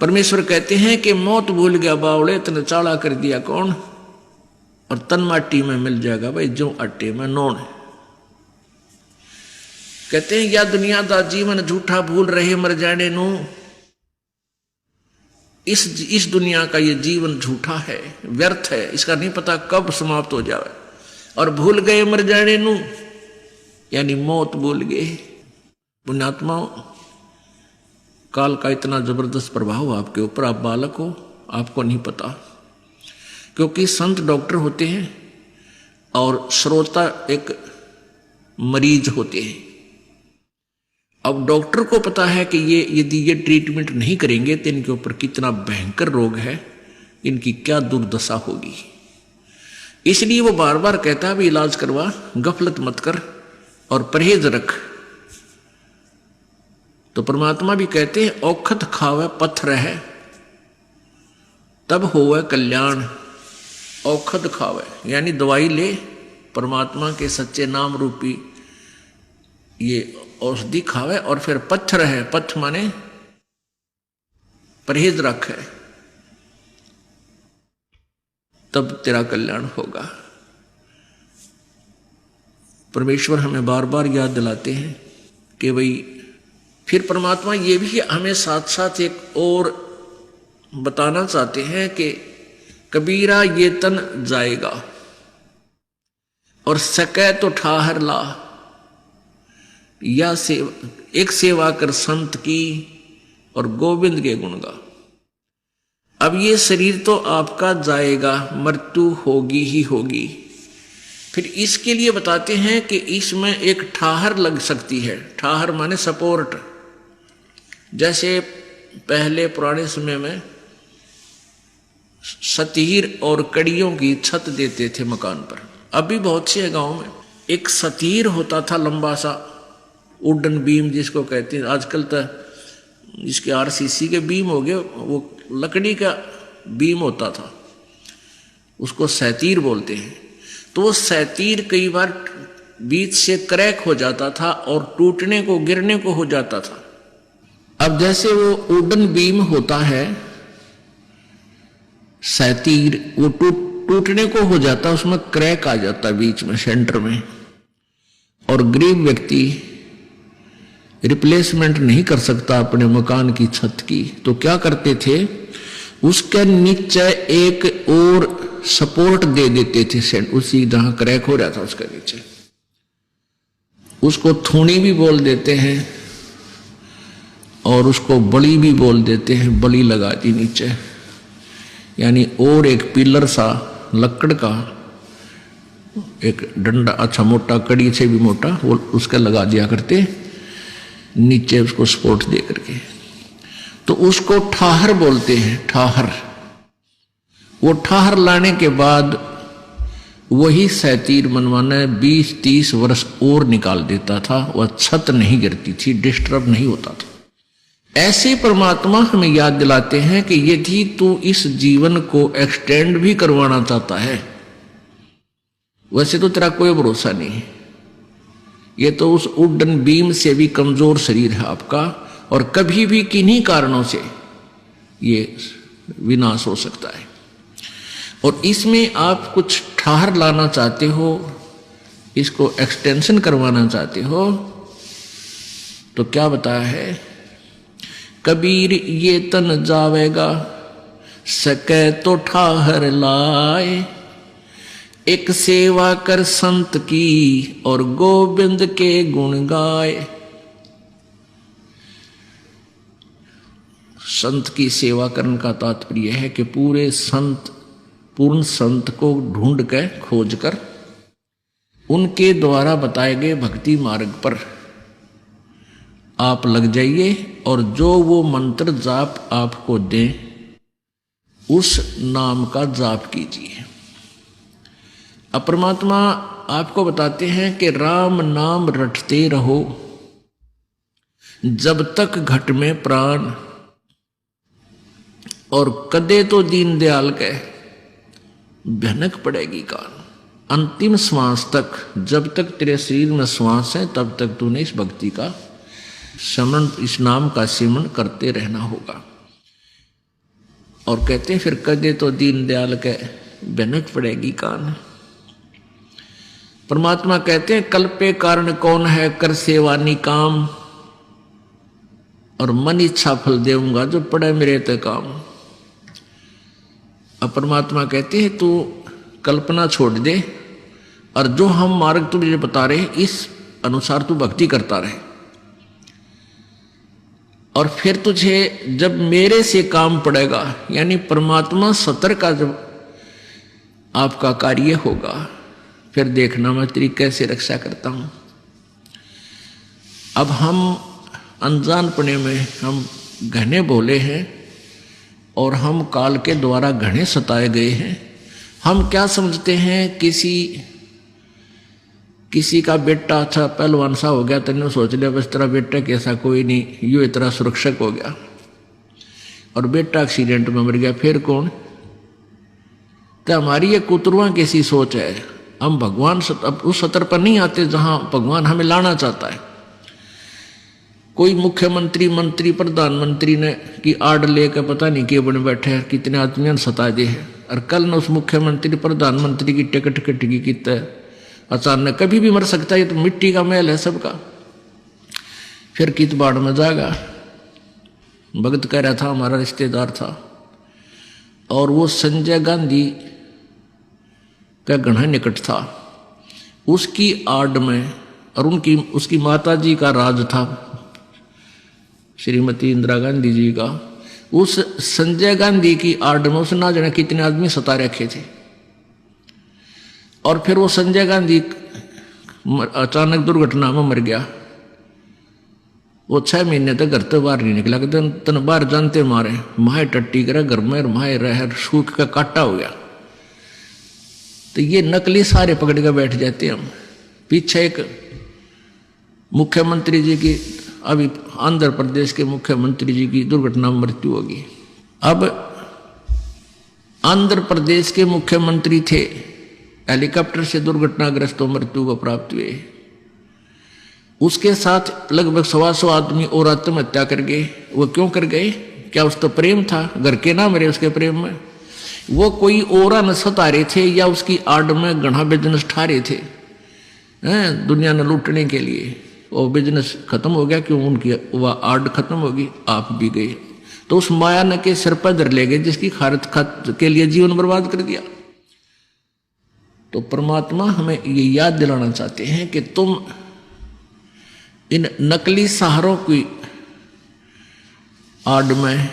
परमेश्वर कहते हैं कि मौत भूल गया बावड़े, तने चाला कर दिया कौन, और तन माटी में मिल जाएगा भाई जो आटे में नोन। कहते हैं या दुनिया दा जीवन झूठा भूल रहे मर जाने नू, इस दुनिया का ये जीवन झूठा है, व्यर्थ है, इसका नहीं पता कब समाप्त हो जाए। और भूल गए मर जाने नू यानी मौत भूल गए। पुण्यात्माओं, काल का इतना जबरदस्त प्रभाव आपके ऊपर, आप बालक हो, आपको नहीं पता, क्योंकि संत डॉक्टर होते हैं और श्रोता एक मरीज होते हैं। अब डॉक्टर को पता है कि ये यदि ये ट्रीटमेंट नहीं करेंगे तो इनके ऊपर कितना भयंकर रोग है, इनकी क्या दुर्दशा होगी। इसलिए वो बार बार कहता है भी इलाज करवा, गफलत मत कर और परहेज रख। तो परमात्मा भी कहते हैं औखत खावे पत्थर है तब होवे कल्याण। औखत खावे यानी दवाई ले, परमात्मा के सच्चे नाम रूपी ये औषधि खावे, और फिर पत्थर है, पथ माने परहेज रख है, तब तेरा कल्याण होगा। परमेश्वर हमें बार बार याद दिलाते हैं कि भाई, फिर परमात्मा ये भी हमें साथ साथ एक और बताना चाहते हैं कि कबीरा ये तन जाएगा और सके तो ठाहर ला, या एक सेवा कर संत की और गोविंद के गुण गा। अब ये शरीर तो आपका जाएगा, मृत्यु होगी ही होगी। फिर इसके लिए बताते हैं कि इसमें एक ठाहर लग सकती है। ठाहर माने सपोर्ट। जैसे पहले पुराने समय में सतीर और कड़ियों की छत देते थे मकान पर। अभी बहुत से गांव में एक सतीर होता था, लंबा सा वुडन बीम जिसको कहते हैं। आजकल तो इसके आरसीसी के बीम हो गए, वो लकड़ी का बीम होता था, उसको सैतीर बोलते हैं। तो वो सैतीर कई बार बीच से क्रैक हो जाता था और टूटने को, गिरने को हो जाता था। अब जैसे वो वुडन बीम होता है सैतीर, वो टूटने को हो जाता, उसमें क्रैक आ जाता बीच में, सेंटर में, और गरीब व्यक्ति रिप्लेसमेंट नहीं कर सकता अपने मकान की छत की। तो क्या करते थे, उसके नीचे एक और सपोर्ट दे देते थे, उसी जहां क्रैक हो रहा था उसके नीचे। उसको थूणी भी बोल देते हैं और उसको बड़ी भी बोल देते हैं। बड़ी लगा दी नीचे, यानी और एक पिलर सा लकड़ का एक डंडा, अच्छा मोटा, कड़ी से भी मोटा, वो उसका लगा दिया करते नीचे, उसको सपोर्ट दे करके। तो उसको ठाहर बोलते हैं, ठाहर। वो ठाहर लाने के बाद वही सैतीर मनवाना 20-30 वर्ष और निकाल देता था, वह छत नहीं गिरती थी, डिस्टर्ब नहीं होता था। ऐसे परमात्मा हमें याद दिलाते हैं कि यदि तू इस जीवन को एक्सटेंड भी करवाना चाहता है, वैसे तो तेरा कोई भरोसा नहीं है। ये तो उस वुडन बीम से भी कमजोर शरीर है आपका, और कभी भी किन्हीं कारणों से ये विनाश हो सकता है। और इसमें आप कुछ ठाहर लाना चाहते हो, इसको एक्सटेंशन करवाना चाहते हो, तो क्या बताया है, कबीर ये तन जावेगा, सके तो ठाहर लाए, एक सेवा कर संत की और गोविंद के गुण गाए। संत की सेवा करने का तात्पर्य है कि पूरे संत, पूर्ण संत को ढूंढ के खोज कर उनके द्वारा बताए गए भक्ति मार्ग पर आप लग जाइए, और जो वो मंत्र जाप आपको दे उस नाम का जाप कीजिए। अब परमात्मा आपको बताते हैं कि राम नाम रटते रहो जब तक घट में प्राण, और कदे तो दीन दयाल के भनक पड़ेगी कान। अंतिम श्वास तक, जब तक तेरे शरीर में श्वास है तब तक तूने इस भक्ति का स्मरण, इस नाम का सिमरण करते रहना होगा। और कहते हैं फिर कदे तो दीनदयाल के भनक पड़ेगी कान। परमात्मा कहते हैं कल्पे कारण कौन है, कर सेवानी काम, और मन इच्छा फल देऊंगा जो पड़े मेरे ते काम। अब परमात्मा कहते हैं तू कल्पना छोड़ दे, और जो हम मार्ग तुझे बता रहे इस अनुसार तू भक्ति करता रहे, और फिर तुझे जब मेरे से काम पड़ेगा, यानी परमात्मा सतर का जब आपका कार्य होगा, फिर देखना मैं तेरी कैसे रक्षा करता हूं। अब हम अनजानपने में हम घने बोले हैं और हम काल के द्वारा घने सताए गए हैं। हम क्या समझते हैं, किसी का बेटा अच्छा पहलवान सा हो गया, तेने सोच लिया बस तेरा बेटा कैसा कोई नहीं, यू इतना सुरक्षक हो गया, और बेटा एक्सीडेंट में मर गया, फिर कौन। तो हमारी ये कुतरुआ कैसी सोच है। हम भगवान उस सतर पर नहीं आते जहां भगवान हमें लाना चाहता है। कोई मुख्यमंत्री, मंत्री, प्रधानमंत्री ने की आड़ लेकर पता नहीं के बने बैठे हैं, कितने आदमियों ने सता दे है, और कल ने उस मुख्यमंत्री प्रधानमंत्री की टिकट कटगी कितना अचानक, कभी भी मर सकता है, ये तो मिट्टी का महल है सबका। फिर कित बाढ़ में जाएगा। भगत कह रहा था, हमारा रिश्तेदार था, और वो संजय गांधी का घना निकट था, उसकी आड़ में, और उसकी माता जी का राज था, श्रीमती इंदिरा गांधी जी का। उस संजय गांधी की आड़ में उसने ना जाने कितने आदमी सता रखे थे, और फिर वो संजय गांधी अचानक दुर्घटना में मर गया। वो 6 महीने तक घर से बाहर नहीं निकला, तन बाहर जानते मारे, माए टट्टी करे घर में, माए रह सूख का काटा हो गया। तो ये नकली सारे पकड़ कर बैठ जाते हम। पीछे एक मुख्यमंत्री जी की, अभी आंध्र प्रदेश के मुख्यमंत्री जी की दुर्घटना में मृत्यु होगी। अब आंध्र प्रदेश के मुख्यमंत्री थे, हेलीकॉप्टर से दुर्घटनाग्रस्त हो मृत्यु को प्राप्त हुए। उसके साथ लगभग 125 आदमी और आत्महत्या कर गए। वो क्यों कर गए? क्या उसका प्रेम था? घर के ना मरे उसके प्रेम में। वो कोई और न सता रहे थे, या उसकी आड़ में घना बिजनेस ठा रहे थे दुनिया ने लूटने के लिए। वो बिजनेस खत्म हो गया, क्यों? उनकी वह आड़ खत्म होगी, आप भी गए। तो उस माया न के सिर पर धर ले गए, जिसकी खारत के लिए जीवन बर्बाद कर दिया। तो परमात्मा हमें ये याद दिलाना चाहते हैं कि तुम इन नकली सहारों की आड़ में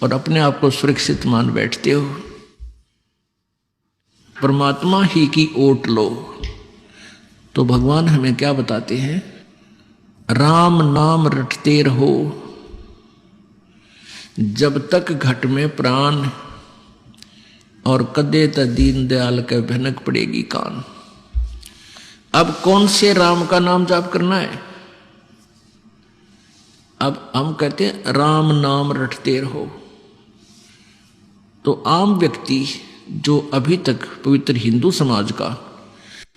और अपने आप को सुरक्षित मान बैठते हो। परमात्मा ही की ओट लो। तो भगवान हमें क्या बताते हैं? राम नाम रटते रहो जब तक घट में प्राण, और कदे त दीन दयाल के भनक पड़ेगी कान। अब कौन से राम का नाम जाप करना है? अब हम कहते हैं राम नाम रटते रहो। तो आम व्यक्ति जो अभी तक पवित्र हिंदू समाज का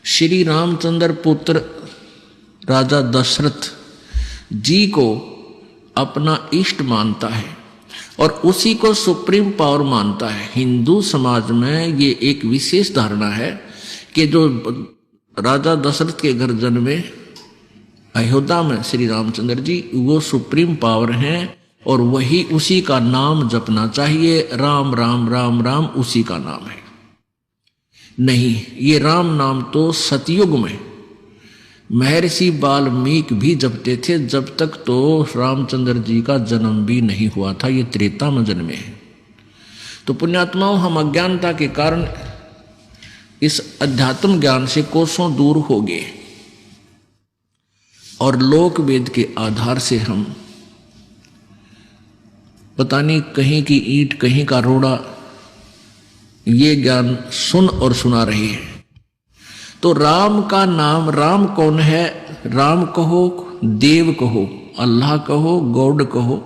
श्री रामचंद्र पुत्र राजा दशरथ जी को अपना इष्ट मानता है और उसी को सुप्रीम पावर मानता है। हिंदू समाज में ये एक विशेष धारणा है कि जो राजा दशरथ के घर जन्मे अयोध्या में श्री रामचंद्र जी, वो सुप्रीम पावर हैं और वही उसी का नाम जपना चाहिए। राम राम राम राम उसी का नाम है। नहीं, ये राम नाम तो सतयुग में महर्षि वाल्मीकि भी जपते थे, जब तक तो रामचंद्र जी का जन्म भी नहीं हुआ था। ये त्रेता में जन्मे हैं। तो पुण्यात्माओं, हम अज्ञानता के कारण इस अध्यात्म ज्ञान से कोसों दूर हो गए और लोक वेद के आधार से हम पता नहीं कहीं की ईंट कहीं का रोड़ा ये ज्ञान सुन और सुना रहे हैं। तो राम का नाम, राम कौन है? राम कहो, देव कहो, अल्लाह कहो, गॉड कहो,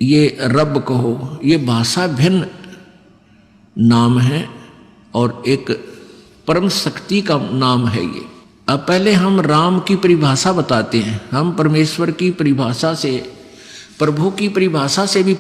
ये रब कहो, ये भाषा भिन्न नाम है और एक परम शक्ति का नाम है ये। अब पहले हम राम की परिभाषा बताते हैं। हम परमेश्वर की परिभाषा से, प्रभु की परिभाषा से भी